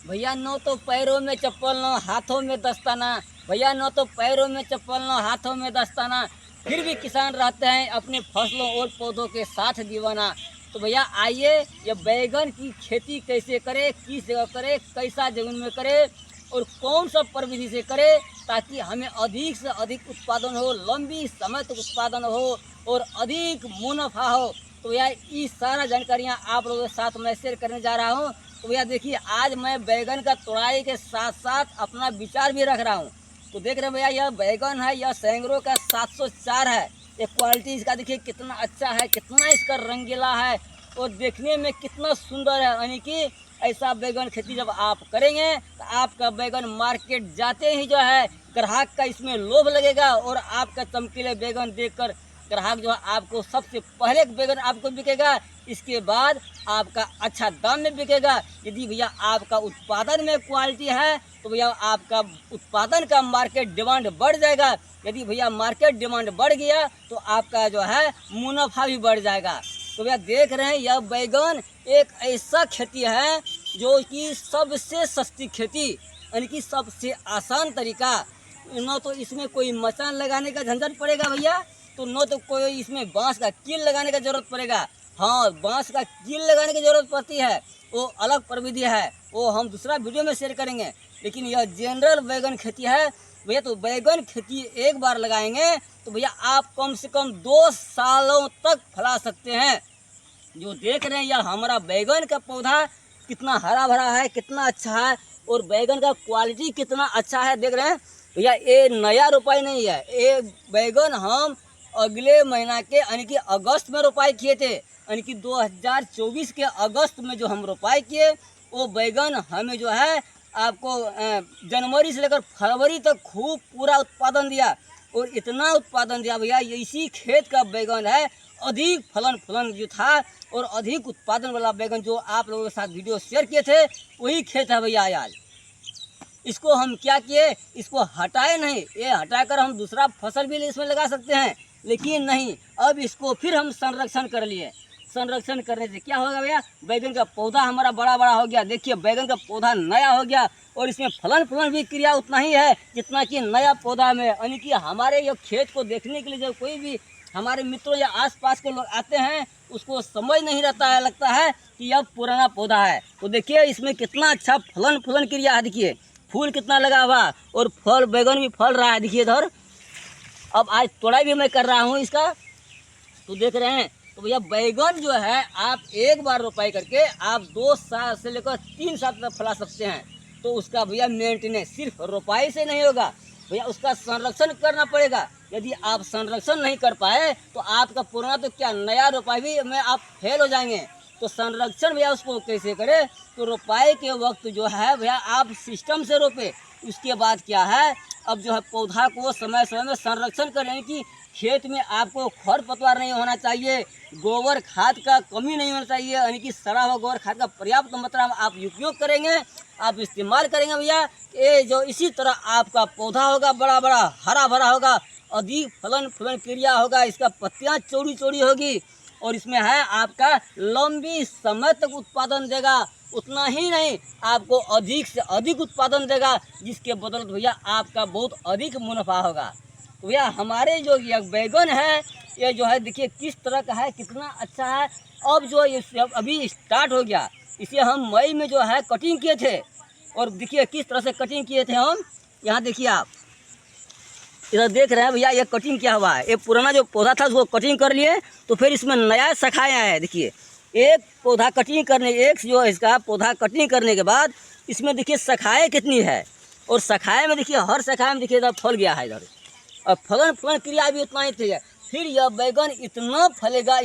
भैया नो तो पैरों में चप्पल नो हाथों में दस्ताना। भैया नो तो पैरों में चप्पल नो हाथों में दस्ताना, फिर भी किसान रहते हैं अपने फसलों और पौधों के साथ दीवाना। तो भैया आइए ये बैगन की खेती कैसे करे, किस जगह करे, कैसा जमीन में करे और कौन सा प्रविधि से करे ताकि हमें अधिक से अधिक उत्पादन हो, लंबी समय तक उत्पादन हो और अधिक मुनाफा हो। तो भैया ये सारा जानकारियाँ आप लोगों के साथ मैं शेयर करने जा रहा हूँ। तो भैया देखिए आज मैं बैगन का तोड़ाई के साथ साथ अपना विचार भी रख रहा हूँ। तो देख रहे हैं भैया यह बैगन है, यह सैंग्रो का 704 है। ये क्वालिटी इसका देखिए कितना अच्छा है, कितना इसका रंगीला है और देखने में कितना सुंदर है। यानी कि ऐसा बैगन खेती जब आप करेंगे तो आपका बैगन मार्केट जाते ही जो है ग्राहक का इसमें लोभ लगेगा और आपका चमकीले बैगन देखकर ग्राहक जो है आपको सबसे पहले बैगन आपको बिकेगा, इसके बाद आपका अच्छा दाम में बिकेगा। यदि भैया आपका उत्पादन में क्वालिटी है तो भैया आपका उत्पादन का मार्केट डिमांड बढ़ जाएगा। यदि भैया मार्केट डिमांड बढ़ गया तो आपका जो है मुनाफा भी बढ़ जाएगा। तो भैया देख रहे हैं यह बैगन एक ऐसा खेती है जो कि सबसे सस्ती खेती, यानी कि सबसे आसान तरीका। न तो इसमें कोई मचान लगाने का झंझट पड़ेगा भैया, तो न तो कोई इसमें बांस का कील लगाने का जरूरत पड़ेगा। हाँ, बांस का कील लगाने की जरूरत पड़ती है, वो अलग प्रविधि है, वो हम दूसरा वीडियो में शेयर करेंगे। लेकिन यह जनरल बैगन खेती है भैया। तो बैगन खेती एक बार लगाएंगे तो भैया आप कम से कम 2 सालों तक फैला सकते हैं। जो देख रहे हैं यह हमारा बैगन का पौधा कितना हरा भरा है, कितना अच्छा है और बैगन का क्वालिटी कितना अच्छा है। देख रहे हैं भैया ये नया रोपाई नहीं है, ये बैगन हम अगले महीना के यानी कि अगस्त में रोपाई किए थे। यानी कि 2024 के अगस्त में जो हम रोपाई किए वो बैगन हमें जो है आपको जनवरी से लेकर फरवरी तक खूब पूरा उत्पादन दिया और इतना उत्पादन दिया भैया। इसी खेत का बैगन है, अधिक फलन जो था और अधिक उत्पादन वाला बैगन जो आप लोगों के साथ वीडियो शेयर किए थे वही खेत है भैया। आज इसको हम क्या किए, इसको हटाए नहीं, ये हटाकर हम दूसरा फसल भी इसमें लगा सकते हैं, लेकिन नहीं, अब इसको फिर हम संरक्षण कर लिए। संरक्षण करने से क्या होगा भैया, बैगन का पौधा हमारा बड़ा बड़ा हो गया। देखिए बैगन का पौधा नया हो गया और इसमें फलन भी क्रिया उतना ही है जितना कि नया पौधा में। यानी कि हमारे ये खेत को देखने के लिए जब कोई भी हमारे मित्रों या आसपास के लोग आते हैं उसको समझ नहीं रहता है, लगता है कि यह पुराना पौधा है। तो देखिए इसमें कितना अच्छा फलन क्रिया है, देखिए फूल कितना लगा हुआ और फल बैगन भी फल रहा है। देखिए इधर अब आज तोड़ाई भी मैं कर रहा हूँ इसका। तो देख रहे हैं तो भैया बैगन जो है आप एक बार रोपाई करके आप 2 साल से लेकर 3 साल तक फैला सकते हैं। तो उसका भैया मेंटेनेंस सिर्फ रोपाई से नहीं होगा भैया, उसका संरक्षण करना पड़ेगा। यदि आप संरक्षण नहीं कर पाए तो आपका पुराना तो क्या नया रोपाई भी में आप फेल हो जाएंगे। तो संरक्षण भैया उसको कैसे करें, तो रोपाई के वक्त जो है भैया आप सिस्टम से रोपे। उसके बाद क्या है, अब जो है पौधा को समय समय में संरक्षण करें कि खेत में आपको खरपतवार नहीं होना चाहिए, गोबर खाद का कमी नहीं होना चाहिए। यानी कि सड़ा हुआ गोबर खाद का पर्याप्त मात्रा में आप उपयोग करेंगे, आप इस्तेमाल करेंगे भैया। ये जो इसी तरह आपका पौधा होगा बड़ा बड़ा हरा भरा होगा, अधिक फलन क्रिया होगा, इसका पत्तियाँ चौड़ी चौड़ी होगी और इसमें है आपका लंबी समय तक उत्पादन देगा। उतना ही नहीं, आपको अधिक से अधिक उत्पादन देगा, जिसके बदौलत भैया आपका बहुत अधिक मुनाफा होगा। तो भैया हमारे जो ये बैगन है ये जो है देखिए किस तरह का है, कितना अच्छा है। अब जो ये अभी स्टार्ट हो गया, इसे हम मई में जो है कटिंग किए थे और देखिए किस तरह से कटिंग किए थे हम। यहाँ देखिए आप इधर देख रहे हैं भैया ये कटिंग क्या हुआ है, ये पुराना जो पौधा था उसको कटिंग कर लिए तो फिर इसमें नया शाखाएँ आए हैं। देखिए एक पौधा कटिंग करने, एक जो इसका पौधा कटिंग करने के बाद इसमें देखिए शाखाएँ कितनी है और शाखाएँ में देखिए हर शाखाएँ में देखिए इधर फल गया है इधर और फलन क्रिया भी उतना ही थी। फिर यह बैगन इतना फलेगा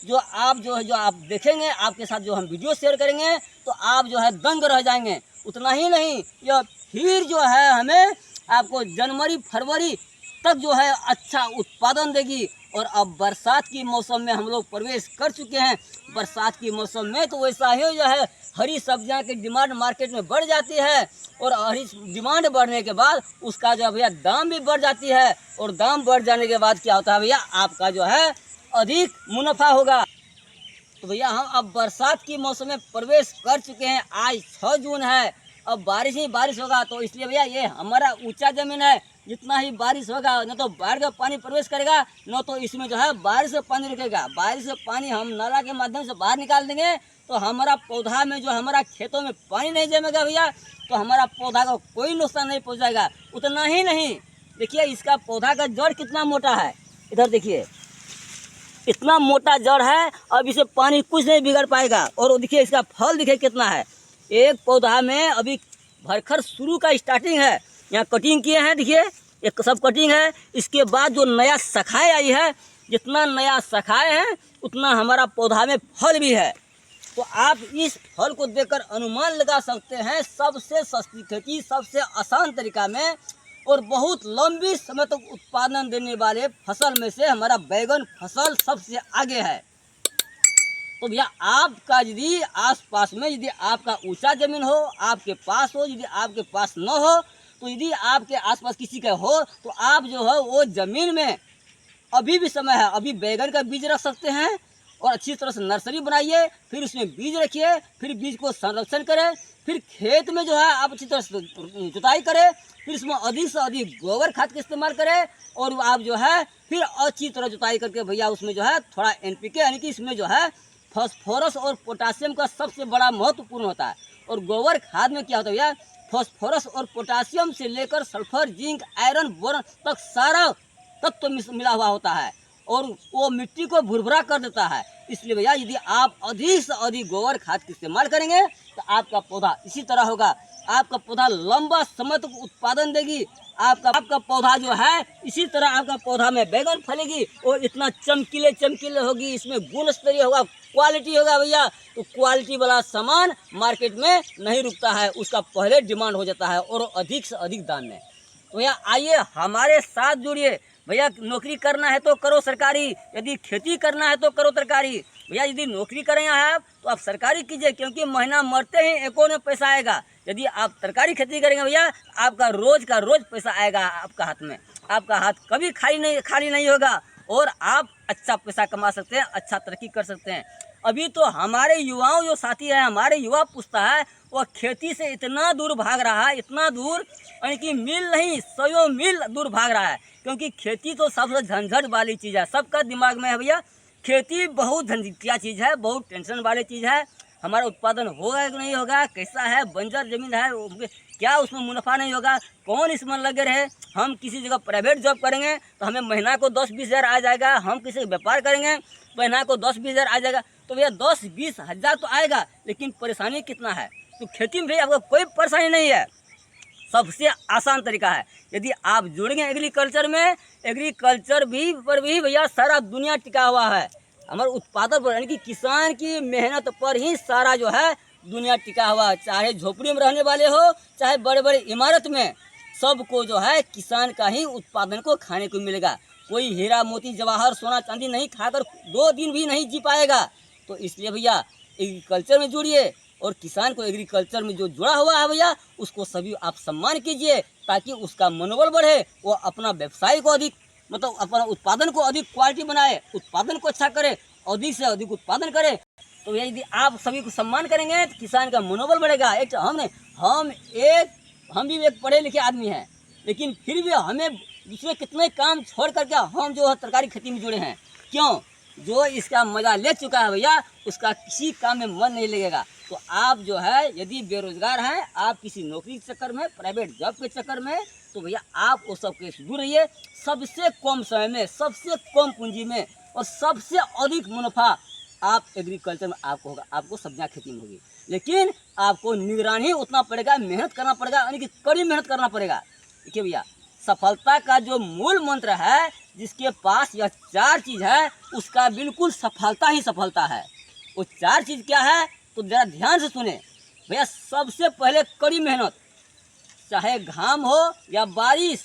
जो आप देखेंगे, आपके साथ जो हम वीडियो शेयर करेंगे तो आप जो है दंग रह जाएंगे। उतना ही नहीं, यह फिर जो है हमें आपको जनवरी फरवरी तक जो है अच्छा उत्पादन देगी। और अब बरसात की मौसम में हम लोग प्रवेश कर चुके हैं। बरसात की मौसम में तो वैसा ही जो है हरी सब्जियां की डिमांड मार्केट में बढ़ जाती है और हरी डिमांड बढ़ने के बाद उसका जो है भैया दाम भी बढ़ जाती है और दाम बढ़ जाने के बाद क्या होता है भैया आपका जो है अधिक मुनाफा होगा। तो भैया हम अब बरसात की मौसम में प्रवेश कर चुके हैं। आज 6 जून है, अब बारिश ही बारिश होगा। तो इसलिए भैया ये हमारा ऊंचा ज़मीन है, जितना ही बारिश होगा न तो बाढ़ का पानी प्रवेश करेगा, न तो इसमें जो है बारिश का पानी रुकेगा। बारिश का पानी हम नाला के माध्यम से बाहर निकाल देंगे तो हमारा पौधा में जो हमारा खेतों में पानी नहीं जमेगा भैया, तो हमारा पौधा को कोई नुकसान नहीं पहुँचाएगा। उतना ही नहीं, देखिए इसका पौधा का जड़ कितना मोटा है, इधर देखिए इतना मोटा जड़ है, अब इसे पानी कुछ नहीं बिगड़ पाएगा। और देखिए इसका फल देखिए कितना है, एक पौधा में अभी भरखर शुरू का स्टार्टिंग है। यहाँ कटिंग किए हैं, देखिए एक सब कटिंग है। इसके बाद जो नया शाखाएँ आई है, जितना नया शाखाएँ हैं उतना हमारा पौधा में फल भी है। तो आप इस फल को देखकर अनुमान लगा सकते हैं सबसे सस्ती खेती, सबसे आसान तरीका में और बहुत लंबी समय तक उत्पादन देने वाले फसल में से हमारा बैगन फसल सबसे आगे है। तो भैया आपका यदि आसपास में यदि आपका ऊंचा ज़मीन हो, आपके पास हो, यदि आपके पास न हो, तो यदि आपके आसपास किसी का हो, तो आप जो है वो ज़मीन में अभी भी समय है, अभी बैगन का बीज रख सकते हैं और अच्छी तरह से नर्सरी बनाइए, फिर उसमें बीज रखिए, फिर बीज को संरक्षण करें, फिर खेत में जो है आप अच्छी तरह से जुताई करें, फिर इसमें अधिक से अधिक गोबर खाद का इस्तेमाल करें और आप जो है फिर अच्छी तरह जुताई करके भैया उसमें जो है थोड़ा एनपीके यानी कि इसमें जो है फास्फोरस और पोटासियम का सबसे बड़ा महत्वपूर्ण होता है। और गोबर खाद में क्या होता है भैया, फास्फोरस और पोटासियम से लेकर सल्फर, जिंक, आयरन, बोरन तक सारा तत्व मिला हुआ होता है और वो मिट्टी को भुरभुरा कर देता है। इसलिए भैया यदि आप अधिक से अधिक गोबर खाद का इस्तेमाल करेंगे तो आपका पौधा इसी तरह होगा, आपका पौधा लंबा समय तक उत्पादन देगी। आपका पौधा जो है इसी तरह आपका पौधा में बैगन फलेगी और इतना चमकीले चमकीले होगी, इसमें गुण स्तरीय होगा, क्वालिटी होगा भैया। तो क्वालिटी वाला सामान मार्केट में नहीं रुकता है, उसका पहले डिमांड हो जाता है और अधिक से अधिक दाम में। तो भैया आइए हमारे साथ जुड़िए। भैया नौकरी करना है तो करो सरकारी, यदि खेती करना है तो करो तरकारी। भैया यदि नौकरी करेंगे आप तो आप सरकारी कीजिए, क्योंकि महीना मरते ही एको में पैसा आएगा। यदि आप तरकारी खेती करेंगे भैया, आपका रोज का रोज पैसा आएगा आपका हाथ में, आपका हाथ कभी खाली नहीं होगा और आप अच्छा पैसा कमा सकते हैं, अच्छा तरक्की कर सकते हैं। अभी तो हमारे युवाओं जो साथी है, हमारे युवा पुस्ता है, वह खेती से इतना दूर भाग रहा है, इतना दूर यानी कि मील नहीं 100 मील दूर भाग रहा है, क्योंकि खेती तो सबसे झंझट वाली चीज़ है। सबका दिमाग में है भैया खेती बहुत झंझटिया चीज़ है, बहुत टेंशन वाली चीज़ है। हमारा उत्पादन होगा कि नहीं होगा, कैसा है, बंजर ज़मीन है, क्या उसमें मुनाफा नहीं होगा, कौन इसमें लगे रहे। हम किसी जगह प्राइवेट जॉब करेंगे तो हमें महीना को 10-20 हज़ार आ जाएगा, हम किसी व्यापार करेंगे महीना को 10-20 हज़ार आ जाएगा। तो भैया 10-20 हज़ार तो आएगा, लेकिन परेशानी कितना है। तो खेती में भैया आपको कोई परेशानी नहीं है, सबसे आसान तरीका है। यदि आप जुड़ेंगे एग्रीकल्चर में, एग्रीकल्चर भी पर भी भैया सारा दुनिया टिका हुआ है। हमारे उत्पादन पर यानी कि किसान की मेहनत पर ही सारा जो है दुनिया टिका हुआ है। चाहे झोपड़ी में रहने वाले हो, चाहे बड़े बड़े इमारत में, सबको जो है किसान का ही उत्पादन को खाने को मिलेगा। कोई हीरा मोती जवाहर सोना चांदी नहीं खाकर 2 दिन भी नहीं जी पाएगा। तो इसलिए भैया एग्रीकल्चर में जुड़िए और किसान को एग्रीकल्चर में जो जुड़ा हुआ है भैया उसको सभी आप सम्मान कीजिए, ताकि उसका मनोबल बढ़े, वो अपना व्यवसाय को अधिक मतलब अपना उत्पादन को अधिक क्वालिटी बनाए, उत्पादन को अच्छा करे, अधिक से अधिक उत्पादन करे। तो भैया यदि आप सभी को सम्मान करेंगे तो किसान का मनोबल बढ़ेगा। एक हम भी एक पढ़े लिखे आदमी हैं, लेकिन फिर भी हमें दूसरे कितने काम छोड़ करके हम जो है तरकारी खेती में जुड़े हैं। क्यों? जो इसका मजा ले चुका है भैया उसका किसी काम में मन नहीं लगेगा। तो आप जो है यदि बेरोजगार हैं, आप किसी नौकरी के चक्कर में, प्राइवेट जॉब के चक्कर में, तो भैया आप वो सब के दूर रहिए। सबसे कम समय में, सबसे कम पूंजी में और सबसे अधिक मुनाफा आप एग्रीकल्चर में आपको होगा, आपको सब्जियां खेती में होगी। लेकिन आपको निगरानी उतना पड़ेगा, मेहनत करना पड़ेगा, यानी कि कड़ी मेहनत करना पड़ेगा। देखिए भैया सफलता का जो मूल मंत्र है, जिसके पास यह 4 चीज़ है, उसका बिल्कुल सफलता ही सफलता है। वो 4 चीज़ क्या है तो ज़रा ध्यान से सुने भैया। सबसे पहले कड़ी मेहनत, चाहे घाम हो या बारिश,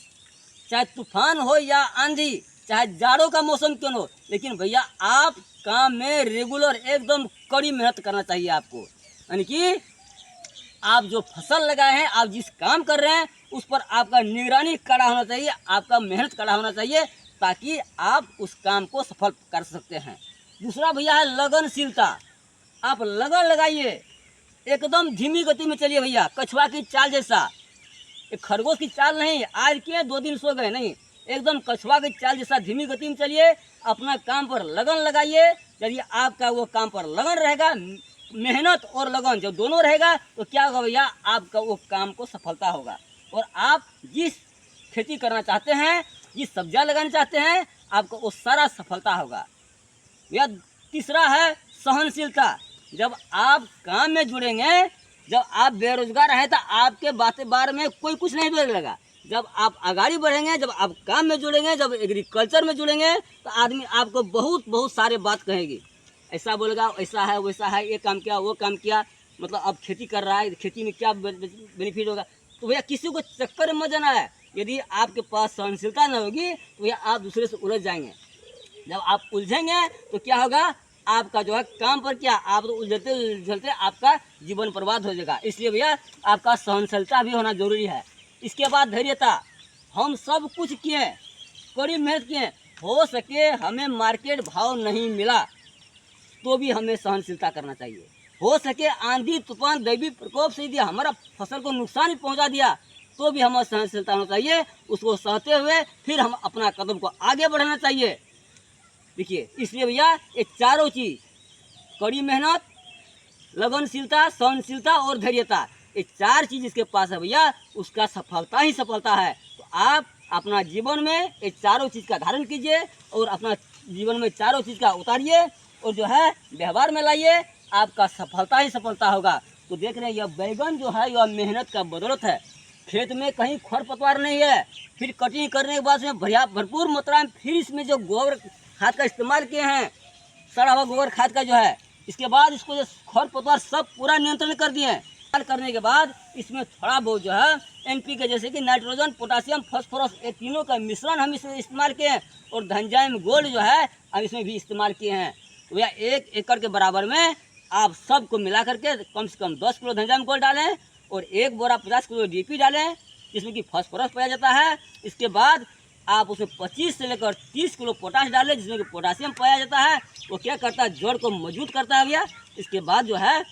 चाहे तूफान हो या आंधी, चाहे जाड़ों का मौसम क्यों हो, लेकिन भैया आप काम में रेगुलर एकदम कड़ी मेहनत करना चाहिए आपको। यानी कि आप जो फसल लगाए हैं, आप जिस काम कर रहे हैं, उस पर आपका निगरानी कड़ा होना चाहिए, आपका मेहनत कड़ा होना चाहिए, ताकि आप उस काम को सफल कर सकते हैं। दूसरा भैया है लगनशीलता। आप लगन लगाइए, एकदम धीमी गति में चलिए भैया, कछुआ की चाल जैसा। एक खरगोश की चाल नहीं, आज किए 2 दिन सो गए, नहीं, एकदम कछुआ की चाल जैसा धीमी गति में चलिए। अपना काम पर लगन लगाइए, चलिए आपका वो काम पर लगन रहेगा। मेहनत और लगन जब दोनों रहेगा तो क्या होगा भैया, आपका वो काम को सफलता होगा। और आप जिस खेती करना चाहते हैं, जिस सब्जियां लगाना चाहते हैं, आपको वो सारा सफलता होगा। या तीसरा है सहनशीलता। जब आप काम में जुड़ेंगे, जब आप बेरोजगार हैं तो आपके बारे में कोई कुछ नहीं बोलेगा। जब आप आगे बढ़ेंगे, जब आप काम में जुड़ेंगे, जब एग्रीकल्चर में जुड़ेंगे, तो आदमी आपको बहुत सारे बात कहेगी। ऐसा बोलेगा, ऐसा है, वैसा है, ये काम किया, वो काम किया, मतलब अब खेती कर रहा है, खेती में क्या बेनिफिट होगा। तो भैया किसी को चक्कर में मत जाना है। यदि आपके पास सहनशीलता न होगी तो भैया आप दूसरे से उलझ जाएंगे। जब आप उलझेंगे तो क्या होगा, आपका जो है काम पर क्या, आप तो उलझते उलझते आपका जीवन बर्बाद हो जाएगा। इसलिए भैया आपका सहनशीलता भी होना जरूरी है। इसके बाद धैर्यता। हम सब कुछ किए, कड़ी मेहनत किए, हो सके हमें मार्केट भाव नहीं मिला तो भी हमें सहनशीलता करना चाहिए। हो सके आंधी तूफान दैवी प्रकोप से यदि हमारा फसल को नुकसान भी पहुंचा दिया तो भी हमें सहनशीलता होना चाहिए। उसको सहते हुए फिर हम अपना कदम को आगे बढ़ाना चाहिए। देखिए, इसलिए भैया ये चारों चीज़, कड़ी मेहनत, लगनशीलता, सहनशीलता और धैर्यता, ये 4 चीज़ इसके पास है भैया, उसका सफलता ही सफलता है। तो आप अपना जीवन में ये चारों चीज़ का धारण कीजिए और अपना जीवन में चारों चीज़ का उतारिए और जो है व्यवहार में लाइए, आपका सफलता ही सफलता होगा। तो देख रहे हैं यह बैगन जो है यह मेहनत का बदौलत है। खेत में कहीं खरपतवार नहीं है, फिर कटिंग करने के बाद में भरपूर मात्रा में फिर इसमें जो गोबर खाद का इस्तेमाल किए हैं, सड़ा हुआ गोबर खाद का जो है, इसके बाद इसको जो खरपतवार सब पूरा नियंत्रण कर दिए हैं। करने के बाद इसमें थोड़ा बहुत जो है NPK जैसे कि नाइट्रोजन, पोटासियम, फास्फोरस, ये तीनों का मिश्रण हम इसमें इस्तेमाल किए हैं। और धनजाइम गोल्ड जो है हम इसमें भी इस्तेमाल किए हैं। तो भैया 1 एकड़ के बराबर में आप सबको मिला करके कम से कम 10 किलो धनजाइम गोल्ड डालें और 1 बोरा 50 किलो DAP डालें, जिसमें कि फास्फोरस पाया जाता है। इसके बाद आप उसमें 25 से लेकर 30 किलो पोटाश डालें, जिसमें कि पोटासियम पाया जाता है। वो क्या करता है, जड़ को मजबूत करता है भैया। इसके बाद जो है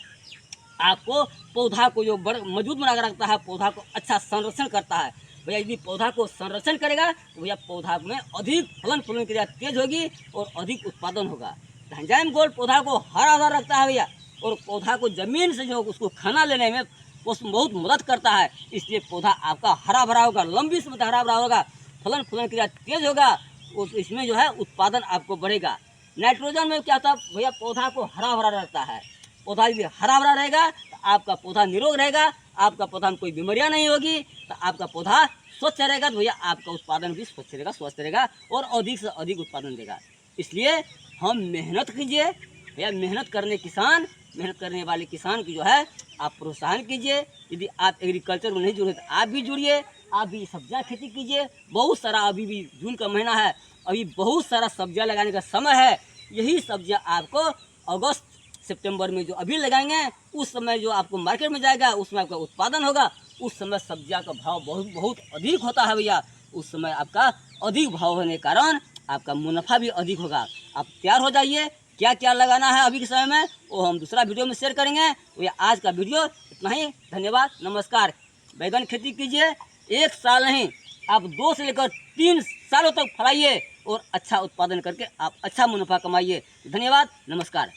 आपको पौधा को जो मजबूत बना कर रखता है, पौधा को अच्छा संरक्षण करता है। भैया यदि पौधा को संरक्षण करेगा तो भैया पौधा में अधिक फलन क्रिया तेज होगी और अधिक उत्पादन होगा। धनजाइम गोल्ड पौधा को हरा भरा रखता है भैया, और पौधा को जमीन से जो उसको खाना लेने में बहुत मदद करता है। इसलिए पौधा आपका हरा भरा होगा, लंबी समय तक हरा भरा होगा, फलन क्रिया तेज होगा, और इसमें जो है उत्पादन आपको बढ़ेगा। नाइट्रोजन में क्या होता है भैया, पौधा को हरा भरा रखता है। पौधा यदि हरा भरा रहेगा तो आपका पौधा निरोग रहेगा, आपका पौधा में कोई बीमारियां नहीं होगी, तो आपका पौधा स्वच्छ रहेगा, तो भैया आपका उत्पादन भी स्वच्छ रहेगा, स्वस्थ रहेगा और अधिक से अधिक उत्पादन देगा। इसलिए हम मेहनत कीजिए भैया, मेहनत करने वाले किसान की जो है आप प्रोत्साहन कीजिए। यदि आप एग्रीकल्चर में नहीं जुड़े तो आप भी जुड़िए, आप भी सब्जियां खेती कीजिए। बहुत सारा, अभी भी जून का महीना है, अभी बहुत सारा सब्जियां लगाने का समय है। यही सब्जियां आपको अगस्त सितंबर में जो अभी लगाएंगे, उस समय जो आपको मार्केट में जाएगा, उसमें आपका उत्पादन होगा। उस समय सब्जियां का भाव बहुत अधिक होता है भैया। उस समय आपका अधिक भाव होने के कारण आपका मुनाफा भी अधिक होगा। आप तैयार हो जाइए, क्या क्या लगाना है अभी के समय में वो हम दूसरा वीडियो में शेयर करेंगे। तो ये आज का वीडियो इतना ही, धन्यवाद, नमस्कार। बैगन खेती कीजिए, 1 साल नहीं, आप 2 से लेकर 3 सालों तक फलाइए और अच्छा उत्पादन करके आप अच्छा मुनाफा कमाइए। धन्यवाद, नमस्कार।